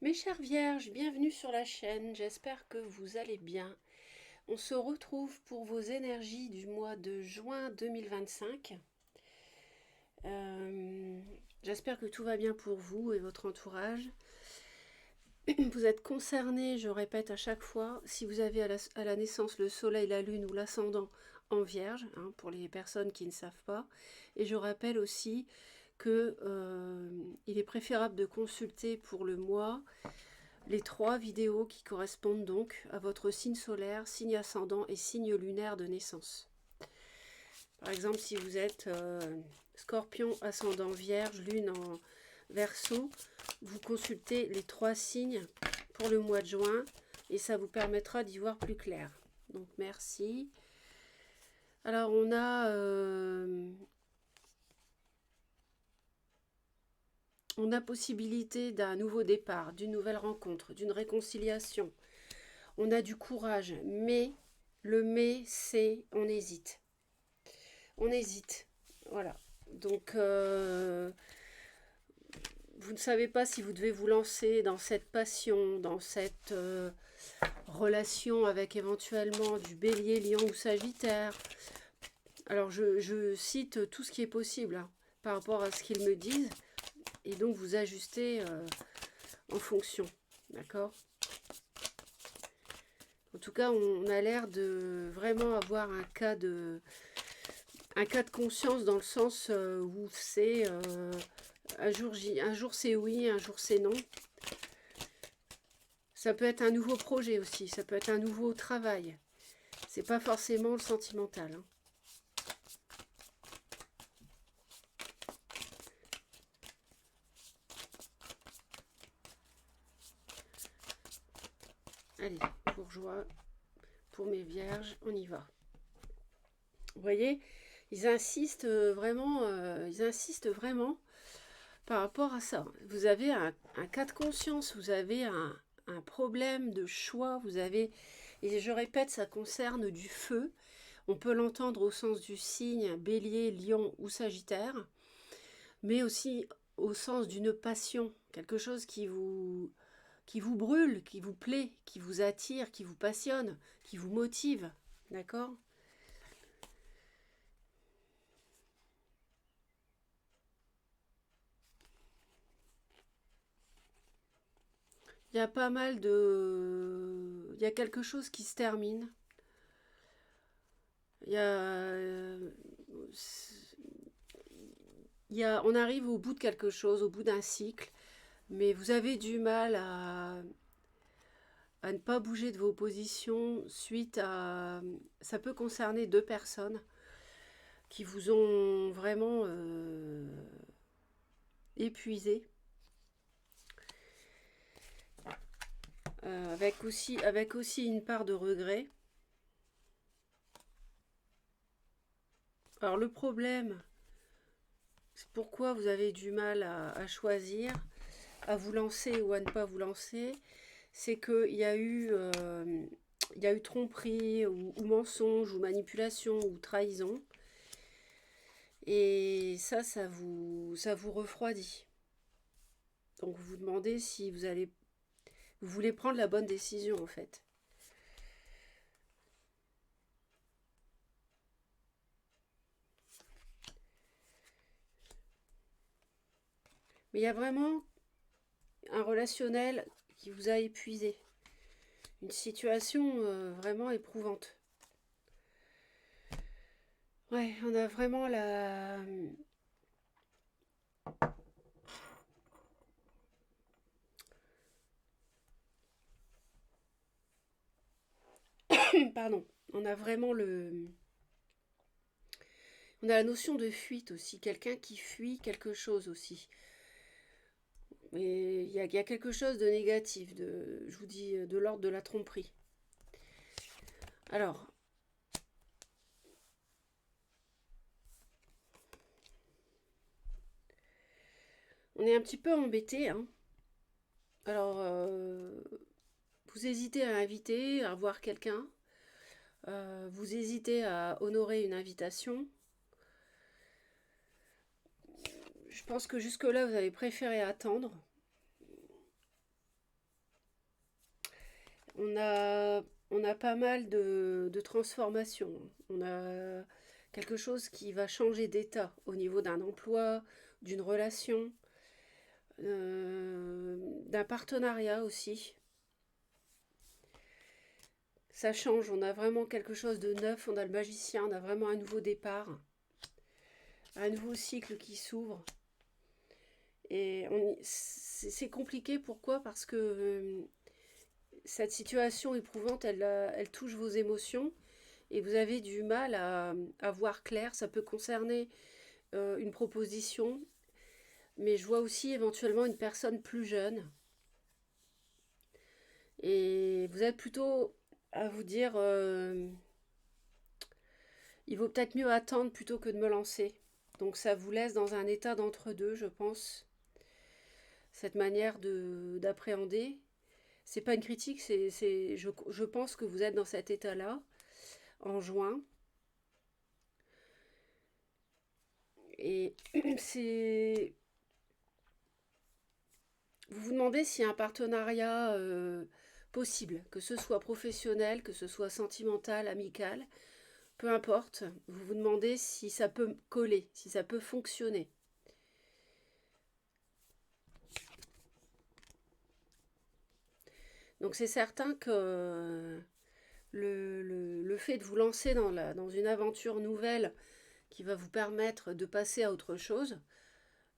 Mes chères vierges, bienvenue sur la chaîne, j'espère que vous allez bien. On se retrouve pour vos énergies du mois de juin 2025. J'espère que tout va bien pour vous et votre entourage. Vous êtes concernés, je répète à chaque fois, si vous avez à la naissance le soleil, la lune ou l'ascendant en vierge, pour les personnes qui ne savent pas. Et je rappelle aussi que il est préférable de consulter pour le mois les 3 vidéos qui correspondent donc à votre signe solaire, signe ascendant et signe lunaire de naissance. Par exemple, si vous êtes Scorpion, ascendant Vierge, lune en Verseau, vous consultez les 3 signes pour le mois de juin et ça vous permettra d'y voir plus clair. Donc merci. Alors on a possibilité d'un nouveau départ, d'une nouvelle rencontre, d'une réconciliation. On a du courage, mais le mais, c'est on hésite. On hésite. Voilà. Donc, vous ne savez pas si vous devez vous lancer dans cette passion, dans cette relation avec éventuellement du bélier, lion ou sagittaire. Alors, je cite tout ce qui est possible par rapport à ce qu'ils me disent. Et donc, vous ajustez en fonction. D'accord ? En tout cas, on a l'air de vraiment avoir un cas de conscience dans le sens où c'est un jour c'est oui, un jour c'est non. Ça peut être un nouveau projet aussi, ça peut être un nouveau travail. C'est pas forcément le sentimental. Allez, bourgeois, pour mes vierges, on y va. Vous voyez, ils insistent vraiment par rapport à ça. Vous avez un cas de conscience, vous avez un problème de choix, vous avez, et je répète, ça concerne du feu. On peut l'entendre au sens du signe bélier, lion ou sagittaire, mais aussi au sens d'une passion, quelque chose qui vous brûle, qui vous plaît, qui vous attire, qui vous passionne, qui vous motive. D'accord ? Il y a pas mal de... Il y a quelque chose qui se termine. Il y a... On arrive au bout de quelque chose, au bout d'un cycle, mais vous avez du mal à ne pas bouger de vos positions suite à... Ça peut concerner 2 personnes qui vous ont vraiment épuisé. Avec aussi une part de regret. Alors le problème, c'est pourquoi vous avez du mal à choisir, à vous lancer ou à ne pas vous lancer, c'est qu'il y a eu tromperie ou mensonge ou manipulation ou trahison. Et ça vous refroidit. Donc vous vous demandez si vous voulez prendre la bonne décision en fait. Mais il y a vraiment un relationnel qui vous a épuisé. Une situation vraiment éprouvante. Ouais, on a vraiment la... Pardon. On a vraiment le... On a la notion de fuite aussi. Quelqu'un qui fuit quelque chose aussi. Mais il y a quelque chose de négatif, je vous dis, de l'ordre de la tromperie. Alors, on est un petit peu embêté. Alors, vous hésitez à inviter, à voir quelqu'un. Vous hésitez à honorer une invitation. Je pense que jusque-là, vous avez préféré attendre. On a, on a pas mal de transformations. On a quelque chose qui va changer d'état au niveau d'un emploi, d'une relation, d'un partenariat aussi. Ça change, on a vraiment quelque chose de neuf, on a le magicien, on a vraiment un nouveau départ, un nouveau cycle qui s'ouvre. Et c'est compliqué, pourquoi? Parce que cette situation éprouvante, elle touche vos émotions et vous avez du mal à voir clair. Ça peut concerner une proposition, mais je vois aussi éventuellement une personne plus jeune. Et vous êtes plutôt à vous dire, il vaut peut-être mieux attendre plutôt que de me lancer. Donc ça vous laisse dans un état d'entre-deux, je pense, cette manière d'appréhender. C'est pas une critique, je pense que vous êtes dans cet état-là en juin. Et c'est, vous vous demandez s'il y a un partenariat possible, que ce soit professionnel, que ce soit sentimental, amical, peu importe. Vous vous demandez si ça peut coller, si ça peut fonctionner. Donc c'est certain que le fait de vous lancer dans une aventure nouvelle qui va vous permettre de passer à autre chose,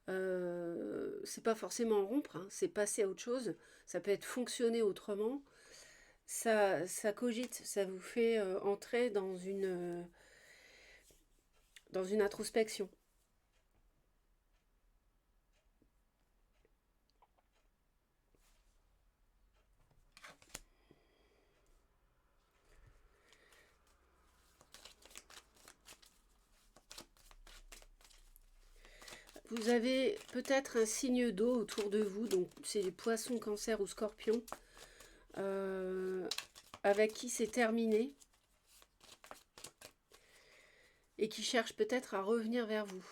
c'est pas forcément rompre, hein, c'est passer à autre chose. Ça peut être fonctionner autrement. Ça cogite, ça vous fait entrer dans une introspection. Vous avez peut-être un signe d'eau autour de vous, donc c'est les poissons, cancer ou scorpions, euh, avec qui c'est terminé et qui cherche peut-être à revenir vers vous.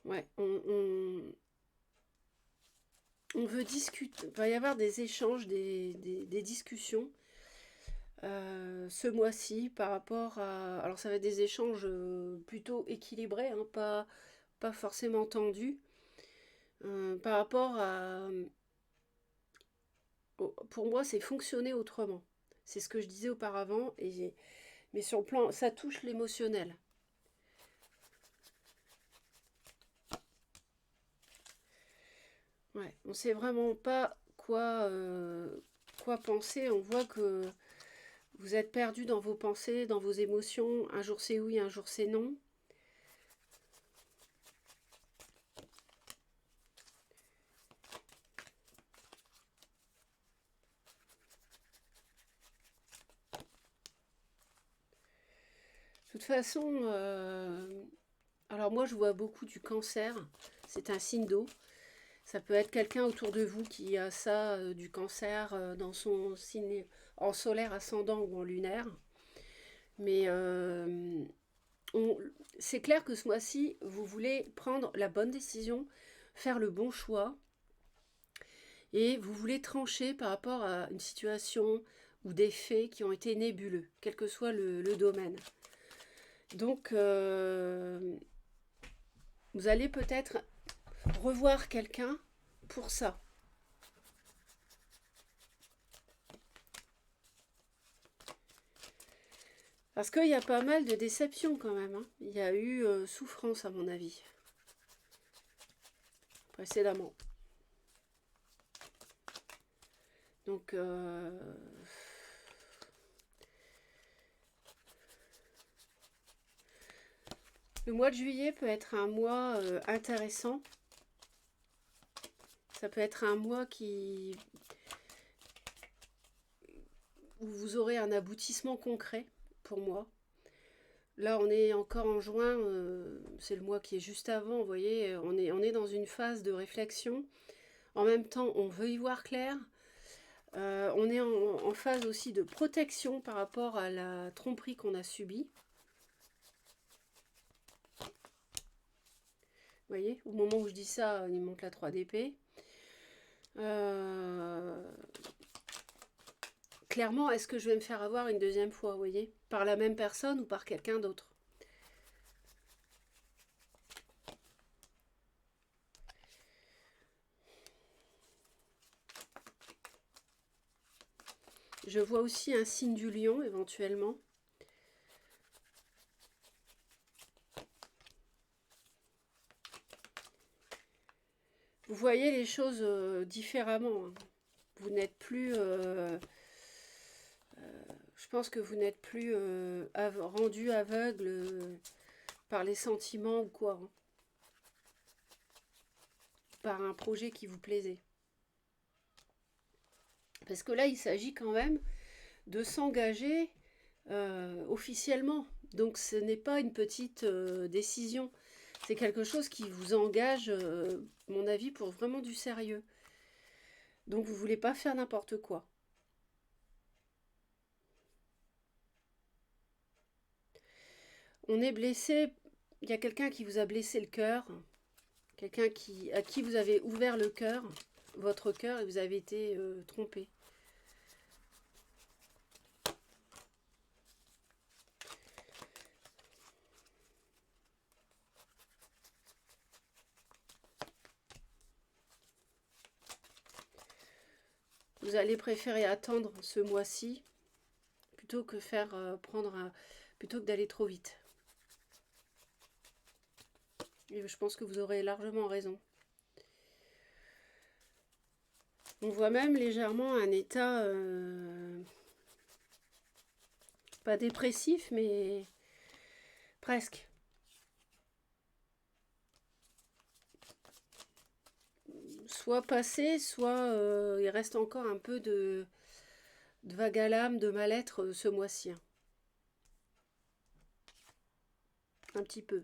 Ouais, on veut discuter, il va y avoir des échanges, des discussions ce mois-ci par rapport à... Alors ça va être des échanges plutôt équilibrés, hein, pas forcément tendus, par rapport à... Pour moi, c'est fonctionner autrement. C'est ce que je disais auparavant, mais sur le plan, ça touche l'émotionnel. Ouais, on sait vraiment pas quoi penser. On voit que vous êtes perdu dans vos pensées, dans vos émotions. Un jour c'est oui, un jour c'est non. De toute façon, alors moi je vois beaucoup du cancer. C'est un signe d'eau. Ça peut être quelqu'un autour de vous qui a ça, du cancer, dans son signe en solaire ascendant ou en lunaire. Mais on- c'est clair que ce mois-ci, vous voulez prendre la bonne décision, faire le bon choix, et vous voulez trancher par rapport à une situation ou des faits qui ont été nébuleux, quel que soit le domaine. Donc, vous allez peut-être revoir quelqu'un pour ça. Parce qu'il y a pas mal de déceptions quand même, hein. Il y a eu souffrance à mon avis, précédemment. Donc, le mois de juillet peut être un mois intéressant. Ça peut être un mois où vous aurez un aboutissement concret pour moi. Là, on est encore en juin, c'est le mois qui est juste avant, vous voyez, on est dans une phase de réflexion. En même temps, on veut y voir clair. On est en phase aussi de protection par rapport à la tromperie qu'on a subie. Vous voyez, au moment où je dis ça, il manque la 3 d'épée. Clairement, est-ce que je vais me faire avoir une deuxième fois, vous voyez, par la même personne ou par quelqu'un d'autre? Je vois aussi un signe du lion, éventuellement. Vous voyez les choses différemment. Hein. Vous n'êtes plus... je pense que vous n'êtes plus rendu aveugle par les sentiments ou quoi. Hein. Par un projet qui vous plaisait. Parce que là, il s'agit quand même de s'engager officiellement. Donc ce n'est pas une petite décision. C'est quelque chose qui vous engage, à mon avis, pour vraiment du sérieux. Donc vous ne voulez pas faire n'importe quoi. On est blessé, il y a quelqu'un qui vous a blessé le cœur, quelqu'un à qui vous avez ouvert le cœur, votre cœur, et vous avez été trompé. Vous allez préférer attendre ce mois-ci plutôt que plutôt que d'aller trop vite. Et je pense que vous aurez largement raison. On voit même légèrement un état pas dépressif, mais presque. Soit passé, soit il reste encore un peu de vague à l'âme, de mal-être ce mois-ci. Un petit peu.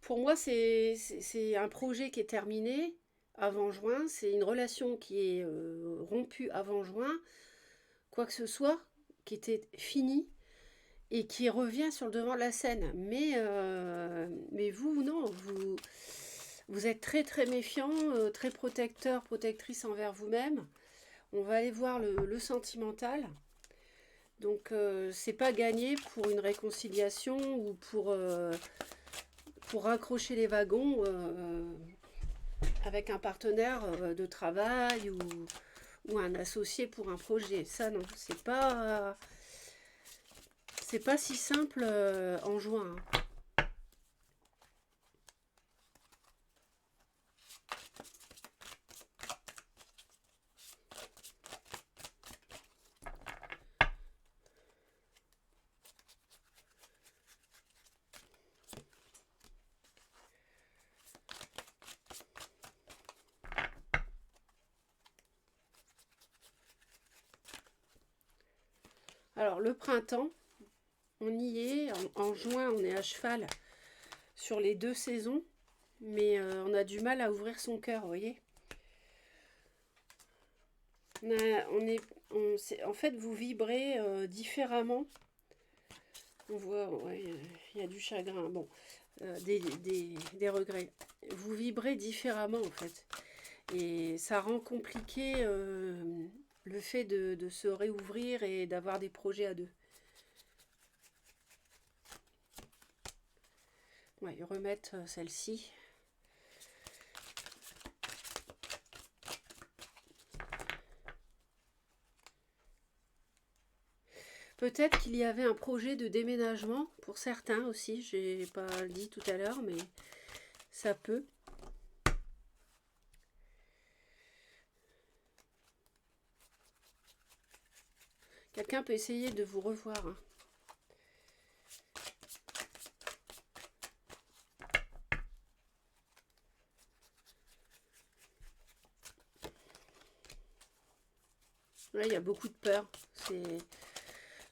Pour moi, c'est un projet qui est terminé avant juin. C'est une relation qui est rompue avant juin. Quoi que ce soit, qui était finie et qui revient sur le devant de la scène. Mais vous, non, vous êtes très très méfiant, très protecteur, protectrice envers vous-même. On va aller voir le sentimental. Donc c'est pas gagné pour une réconciliation ou pour raccrocher les wagons avec un partenaire de travail ou un associé pour un projet. Ça non, c'est pas si simple en juin. Hein. Alors le printemps, on y est. En juin, on est à cheval sur les 2 saisons, mais on a du mal à ouvrir son cœur, vous voyez. En fait, vous vibrez différemment. On voit, ouais, il y a du chagrin, bon, des regrets. Vous vibrez différemment, en fait. Et ça rend compliqué le fait de se réouvrir et d'avoir des projets à deux. Ouais, remettre celle-ci. Peut-être qu'il y avait un projet de déménagement pour certains aussi. Je n'ai pas dit tout à l'heure, mais ça peut. Quelqu'un peut essayer de vous revoir. Hein. Là, il y a beaucoup de peur. C'est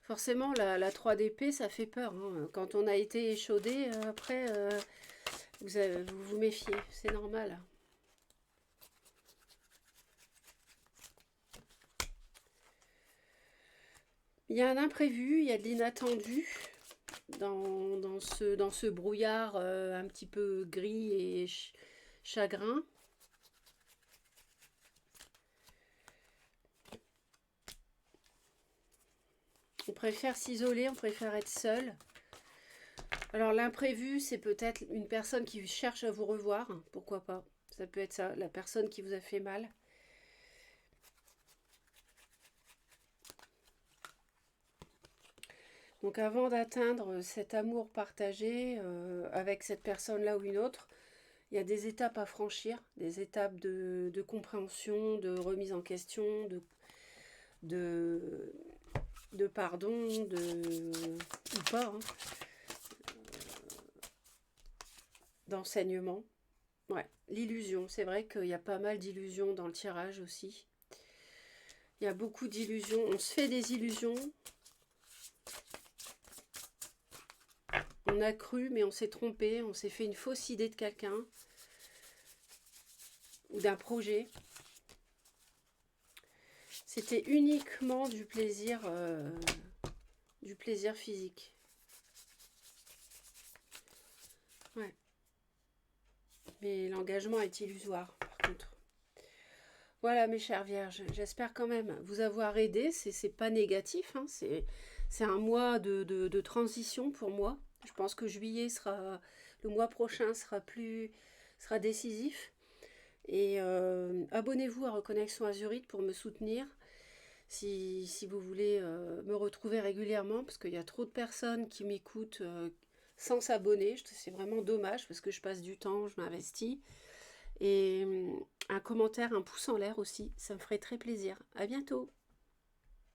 forcément la 3 d'épée, ça fait peur. Hein. Quand on a été échaudé, après, vous vous méfiez, c'est normal. Il y a un imprévu, il y a de l'inattendu dans ce brouillard un petit peu gris et chagrin. On préfère s'isoler, on préfère être seul. Alors l'imprévu, c'est peut-être une personne qui cherche à vous revoir, pourquoi pas. Ça peut être ça, la personne qui vous a fait mal. Donc avant d'atteindre cet amour partagé avec cette personne-là ou une autre, il y a des étapes à franchir, des étapes de compréhension, de remise en question, de, de pardon, ou pas, hein, d'enseignement. Ouais, l'illusion, c'est vrai qu'il y a pas mal d'illusions dans le tirage aussi. Il y a beaucoup d'illusions, on se fait des illusions. On a cru, mais on s'est trompé, on s'est fait une fausse idée de quelqu'un ou d'un projet. C'était uniquement du plaisir physique. Ouais. Mais l'engagement est illusoire, par contre. Voilà, mes chères vierges, j'espère quand même vous avoir aidé. C'est pas négatif, hein, c'est un mois de transition pour moi. Je pense que juillet sera, le mois prochain sera décisif. Et abonnez-vous à Reconnexion Azurite pour me soutenir si vous voulez me retrouver régulièrement, parce qu'il y a trop de personnes qui m'écoutent sans s'abonner. C'est vraiment dommage parce que je passe du temps, je m'investis. Et un commentaire, un pouce en l'air aussi, ça me ferait très plaisir. À bientôt!